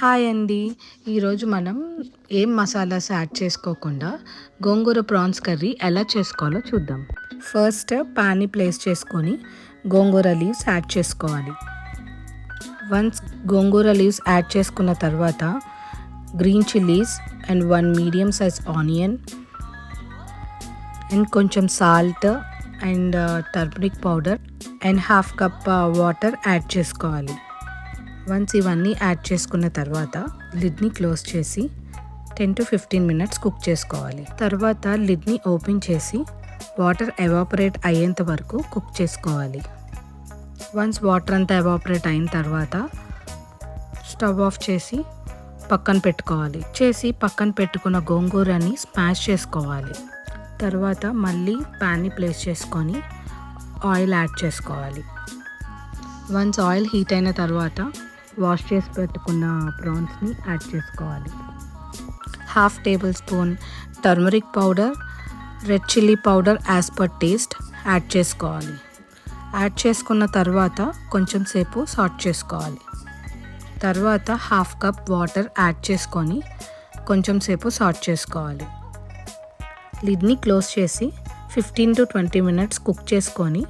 Hi అండి. ఈరోజు మనం ఏం మసాలాస్ యాడ్ చేసుకోకుండా గోంగూర ప్రాన్స్ కర్రీ ఎలా చేసుకోవాలో చూద్దాం. ఫస్ట్ పాన్ని ప్లేస్ చేసుకొని గోంగూర లీవ్స్ యాడ్ చేసుకోవాలి. వన్స్ గోంగూర లీవ్స్ యాడ్ చేసుకున్న తర్వాత green chillies and 1 medium size onion and కొంచెం salt and turmeric powder and half cup water add చేసుకోవాలి. వన్స్ ఇవన్నీ యాడ్ చేసుకున్న తర్వాత లిడ్ని క్లోజ్ చేసి 10 to 15 minutes కుక్ చేసుకోవాలి. తర్వాత లిడ్ని ఓపెన్ చేసి వాటర్ ఎవాపరేట్ అయ్యేంత వరకు కుక్ చేసుకోవాలి. వన్స్ వాటర్ అంతా ఎవాపరేట్ అయిన తర్వాత స్టవ్ ఆఫ్ చేసి పక్కన పెట్టుకోవాలి. పక్కన పెట్టుకున్న గోంగూరని స్మాష్ చేసుకోవాలి. తర్వాత మళ్ళీ ప్యాన్ని ప్లేస్ చేసుకొని ఆయిల్ యాడ్ చేసుకోవాలి. వన్స్ ఆయిల్ హీట్ అయిన తర్వాత వాష్ చేసి పెట్టుకున్న ప్రాన్స్ని యాడ్ చేసుకోవాలి. Half table spoon turmeric powder, red chilli powder as per taste add చేసుకోవాలి. యాడ్ చేసుకున్న తర్వాత కొంచెం సేపు సాట్ చేసుకోవాలి. తర్వాత హాఫ్ కప్ వాటర్ యాడ్ చేసుకొని కొంచెం సేపు సాట్ చేసుకోవాలి. లిడ్ని క్లోజ్ చేసి 15 to 20 minutes కుక్ చేసుకొని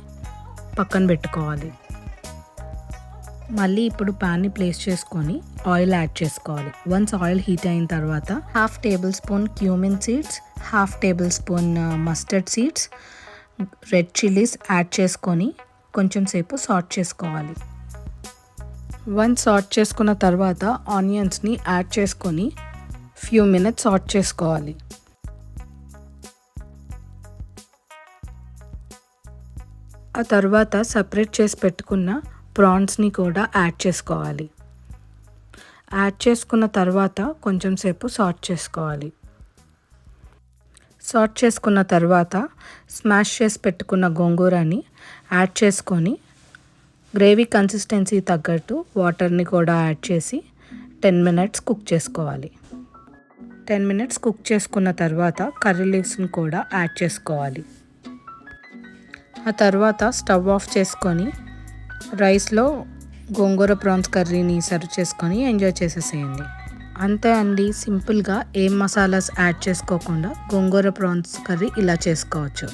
పక్కన పెట్టుకోవాలి. మళ్ళీ ఇప్పుడు ప్యాన్ని ప్లేస్ చేసుకొని ఆయిల్ యాడ్ చేసుకోవాలి. వన్స్ ఆయిల్ హీట్ అయిన తర్వాత half table spoon cumin seeds, half table spoon mustard seeds, red chillies add చేసుకొని కొంచెం సేపు సాట్ చేసుకోవాలి. వన్స్ సాట్ చేసుకున్న తర్వాత ఆనియన్స్ని యాడ్ చేసుకొని ఫ్యూ మినిట్స్ సాట్ చేసుకోవాలి. ఆ తర్వాత సపరేట్ చేసి పెట్టుకున్న ప్రాన్స్ని కూడా యాడ్ చేసుకోవాలి. యాడ్ చేసుకున్న తర్వాత కొంచెం సేపు సాట్ చేసుకోవాలి. సాట్ చేసుకున్న తర్వాత స్మాష్ చేసి పెట్టుకున్న గోంగూరని యాడ్ చేసుకొని గ్రేవీ కన్సిస్టెన్సీ తగ్గట్టు వాటర్ని కూడా యాడ్ చేసి 10 minutes కుక్ చేసుకోవాలి. 10 minutes కుక్ చేసుకున్న తర్వాత కర్రీ లీవ్స్ని కూడా యాడ్ చేసుకోవాలి. ఆ తర్వాత స్టవ్ ఆఫ్ చేసుకొని రైస్లో గోంగూర ప్రాన్స్ కర్రీని సర్వ్ చేసుకొని ఎంజాయ్ చేసేసేయండి. అంతే అండి, సింపుల్గా ఏం మసాలాస్ యాడ్ చేసుకోకుండా గోంగూర ప్రాన్స్ కర్రీ ఇలా చేసుకోవచ్చు.